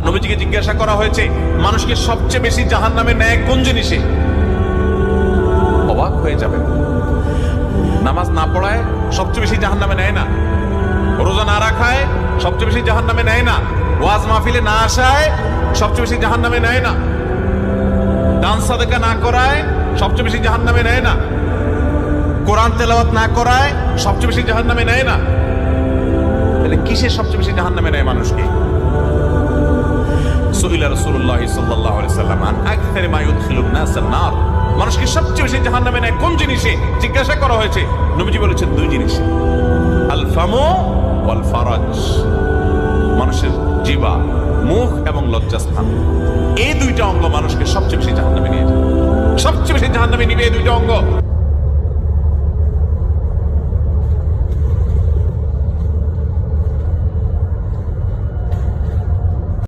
নবীজিকে জিজ্ঞাসা করা হয়েছে মানুষকে সবচেয়ে বেশি জাহান্নামে নেয় কোন জিনিসে? অবাক হয়ে যাবে। নামাজ না পড়ায় সবচেয়ে বেশি জাহান্নামে নেয় না, রোজা না রাখায় সবচেয়ে বেশি জাহান্নামে নেয় না, ওয়াজ মাহফিলে না আসায় সবচেয়ে বেশি জাহান্নামে নেয় না, দান সাদেকা না করায় সবচেয়ে বেশি জাহান্নামে নেয় না, কোরআন তেলাওয়াত না করায় সবচেয়ে বেশি জাহান্নামে নেয় না। তাহলে কিসের সবচেয়ে বেশি জাহান্নামে নেয় মানুষকে? সুইলা রাসূলুল্লাহ সাল্লাল্লাহু আলাইহি সাল্লাম আন আকসারি মা ইউদখিলুন নাস আন-নার, মানুষকে সবচেয়ে বেশি জাহান্নামে নেয় কোন জিনিসে জিজ্ঞাসা করা হয়েছে। নবীজি বলেছেন দুই জিনিস, আল ফামু ওয়াল ফারাজ, মানুষের জিহ্বা, মুখ এবং লজ্জাস্থান, এই দুইটা অঙ্গ মানুষকে সবচেয়ে বেশি জাহান্নামে নিয়ে যায়। সবচেয়ে বেশি জাহান্নামে নিবে এই দুইটা অঙ্গ।